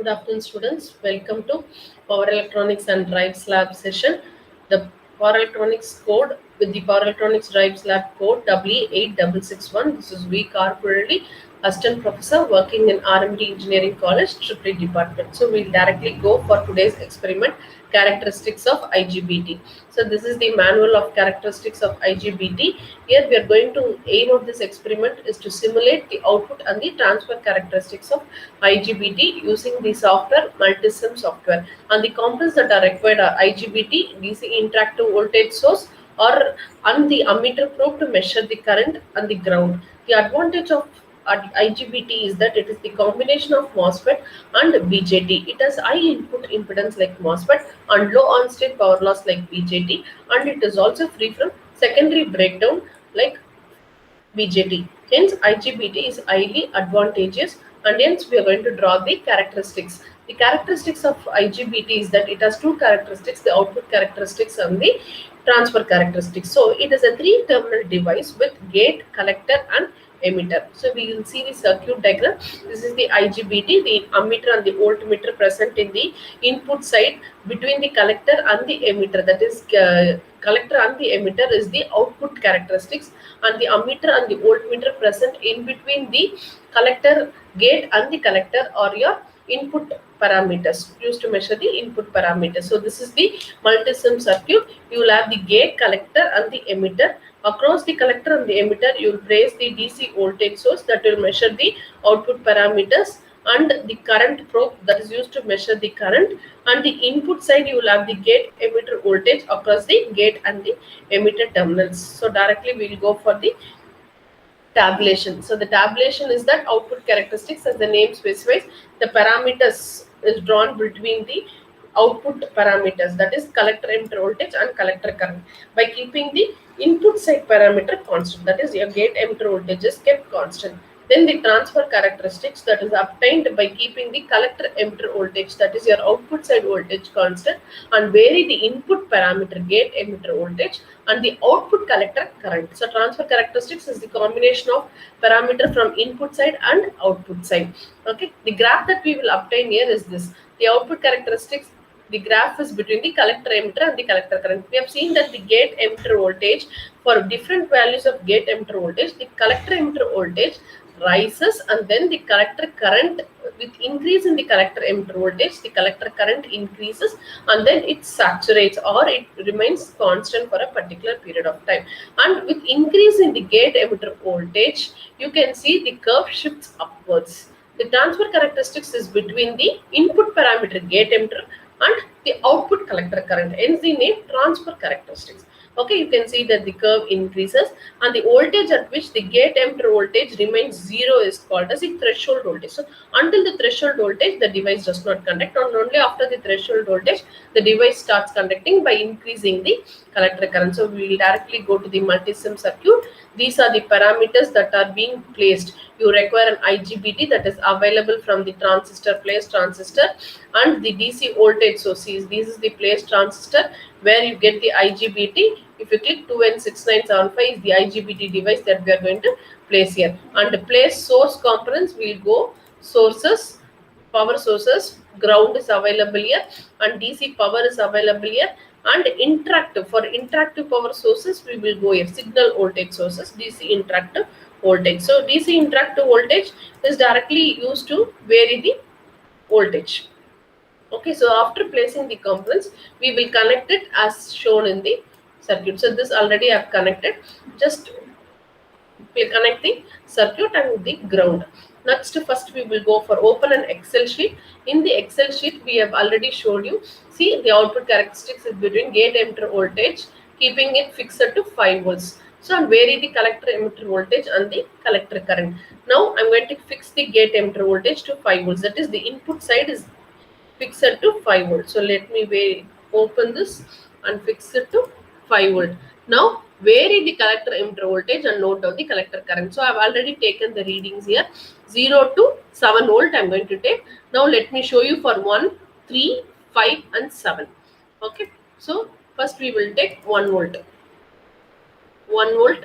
Good afternoon, students. Welcome to Power Electronics and Drives Lab session. The Power Electronics code with the Power Electronics Drives Lab code W8661. This is V. Karpurli, Assistant Professor working in RMD Engineering College, Tripoli Department. So we'll directly go for today's experiment, characteristics of IGBT. So this is the manual of characteristics of IGBT. Here we are going to aim of this experiment is to simulate the output and the transfer characteristics of IGBT using the software Multisim software, and the components that are required are IGBT, DC interactive voltage source, or and the ammeter probe to measure the current and the ground. The advantage of IGBT is that it is the combination of MOSFET and BJT. It has high input impedance like MOSFET and low on-state power loss like BJT, and it is also free from secondary breakdown like BJT. Hence, IGBT is highly advantageous, and hence we are going to draw the characteristics. The characteristics of IGBT is that it has two characteristics: the output characteristics and the transfer characteristics. So, it is a three-terminal device with gate, collector, and emitter. So, we will see the circuit diagram. This is the IGBT, the ammeter and the voltmeter present in the input side between the collector and the emitter. That is, collector and the emitter is the output characteristics, and the ammeter and the voltmeter present in between the collector gate and the collector are your input parameters used to measure the input parameters. So this is the multisim circuit. You will have the gate, collector, and the emitter. Across the collector and the emitter, you will place the DC voltage source that will measure the output parameters, and the current probe that is used to measure the current, and the input side you will have the gate emitter voltage across the gate and the emitter terminals. So directly we will go for the tabulation. So the tabulation is that output characteristics, as the name specifies, the parameters is drawn between the output parameters, that is collector emitter voltage and collector current, by keeping the input side parameter constant, that is your gate emitter voltage is kept constant. Then the transfer characteristics that is obtained by keeping the collector emitter voltage, that is your output side voltage constant, and vary the input parameter gate emitter voltage and the output collector current. So transfer characteristics is the combination of parameter from input side and output side. Okay, the graph that we will obtain here is this. The output characteristics, the graph is between the collector emitter and the collector current. We have seen that the gate emitter voltage, for different values of gate emitter voltage, the collector emitter voltage rises, and then the collector current, with increase in the collector emitter voltage, the collector current increases, and then it saturates or it remains constant for a particular period of time. And with increase in the gate emitter voltage, you can see the curve shifts upwards. The transfer characteristics is between the input parameter gate emitter and the output collector current, hence the name transfer characteristics. Okay, you can see that the curve increases, and the voltage at which the gate emitter voltage remains zero is called as the threshold voltage. So until the threshold voltage, the device does not conduct, and only after the threshold voltage, the device starts conducting by increasing the collector current. So we will directly go to the multisim circuit. These are the parameters that are being placed. You require an IGBT that is available from the transistor, place transistor, and the DC voltage source. This is the place transistor where you get the IGBT. If you click 2N6975 is the IGBT device that we are going to place here. And the place source components will go sources, power sources, ground is available here, and DC power is available here. And interactive, for interactive power sources we will go here, signal voltage sources, DC interactive voltage. So DC interactive voltage is directly used to vary the voltage. Okay, so after placing the components, we will connect it as shown in the circuit. So this already I have connected. Just connect the circuit and the ground. Next, first we will go for open an Excel sheet. In the Excel sheet, we have already showed you. See, the output characteristics is between gate emitter voltage, keeping it fixed to 5 volts. So, and vary the collector emitter voltage and the collector current. Now, I'm going to fix the gate emitter voltage to 5 volts. That is, the input side is fixed to 5 volts. So, let me open this and fix it to 5 volt. Now, vary the collector emitter voltage and note down the collector current. So I have already taken the readings here. 0 to 7 volt I am going to take. Now let me show you for 1, 3, 5 and 7. Okay. So first we will take 1 volt. 1 volt.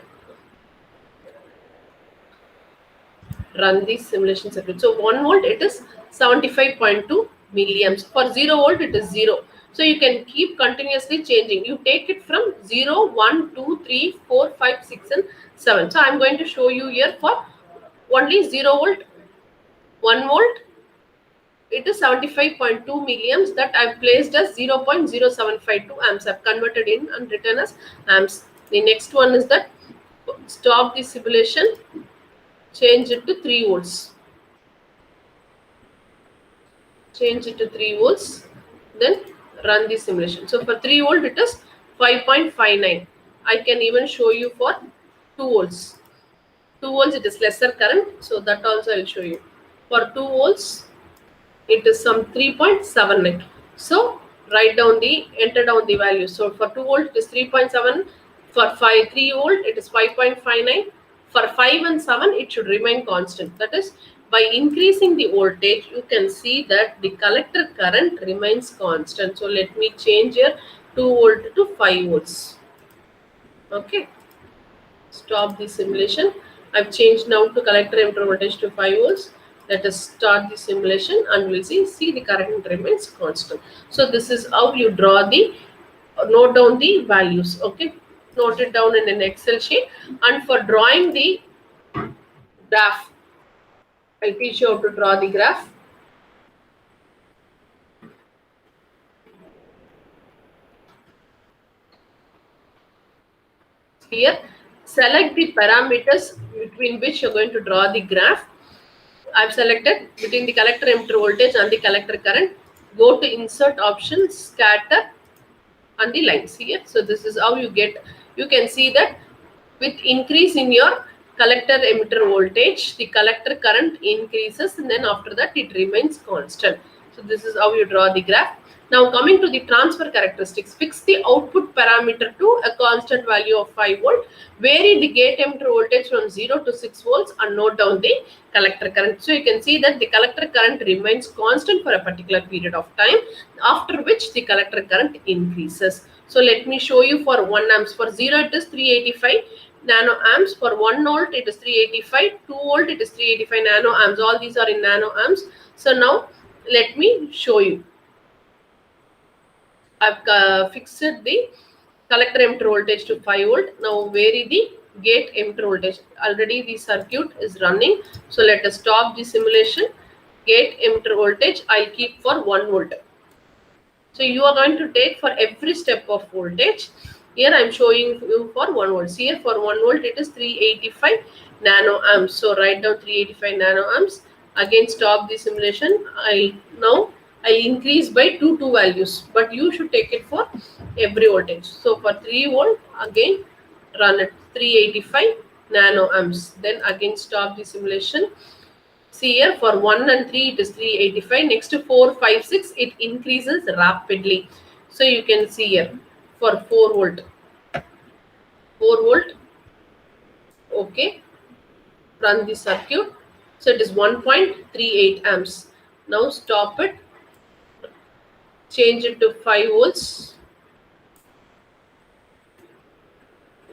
Run the simulation circuit. So 1 volt, it is 75.2 milliamps. For 0 volt, it is 0. So you can keep continuously changing. You take it from 0, 1, 2, 3, 4, 5, 6, and 7. So I'm going to show you here for only 0 volt, 1 volt. It is 75.2 milliamps that I've placed as 0.0752 amps. I've converted in and written as amps. The next one is that stop the simulation, change it to 3 volts. Change it to 3 volts, then run the simulation. So for 3 volt, it is 5.59. I can even show you for 2 volts. 2 volts, it is lesser current, so that also I will show you. For 2 volts, it is some 3.79. So write down enter down the value. So for 2 volt, it is 3.7. For 3 volt, it is 5.59. For 5 and 7, it should remain constant. That is, by increasing the voltage, you can see that the collector current remains constant. So let me change here 2 volt to 5 volts. Okay. Stop the simulation. I've changed now to collector emitter voltage to 5 volts. Let us start the simulation and we'll see the current remains constant. So this is how you draw note down the values. Okay, note it down in an Excel sheet. And for drawing the graph, I'll teach you how to draw the graph. Here, select the parameters between which you're going to draw the graph. I've selected between the collector emitter voltage and the collector current. Go to insert option, scatter, and the lines here. So this is how you can see that with increase in your collector emitter voltage, the collector current increases, and then after that it remains constant. So this is how you draw the graph. Now coming to the transfer characteristics, fix the output parameter to a constant value of 5 volt. Vary the gate emitter voltage from 0 to 6 volts and note down the collector current. So you can see that the collector current remains constant for a particular period of time, after which the collector current increases. So let me show you for 1 amps. For 0 it is 385 nano amps. For 1 volt it is 385. 2 volt it is 385 nano amps. All these are in nano amps. So now let me show you. I've fixed the collector emitter voltage to 5 volt. Now vary the gate emitter voltage. Already the circuit is running. So let us stop the simulation. Gate emitter voltage I'll keep for 1 volt. So you are going to take for every step of voltage. Here I am showing you for 1 volt. Here for 1 volt it is 385 nano amps. So write down 385 nano amps. Again stop the simulation. I increase by two values, but you should take it for every voltage. So for 3 volt, again run at 385 nano amps. Then again stop the simulation. See here for 1 and 3 it is 385. Next to 4, 5, 6 it increases rapidly. So you can see here for 4 volt. 4 volt. Okay. Run the circuit. So it is 1.38 amps. Now stop it. Change it to 5 volts.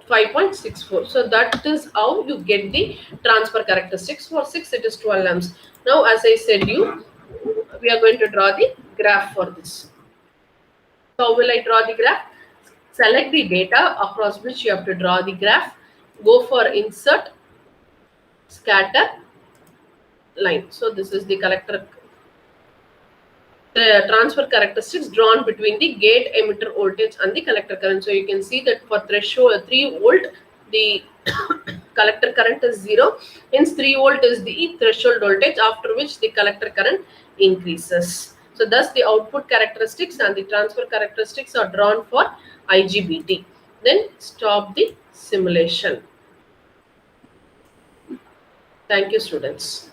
5.64. So that is how you get the transfer characteristics. For 6 it is 12 amps. Now as I said we are going to draw the graph for this. So how will I draw the graph? Select the data across which you have to draw the graph. Go for insert, scatter, line. So this is the transfer characteristics drawn between the gate emitter voltage and the collector current. So you can see that for threshold 3 volt the collector current is 0, hence 3 volt is the threshold voltage, after which the collector current increases. So thus the output characteristics and the transfer characteristics are drawn for IGBT. Then stop the simulation. Thank you, students.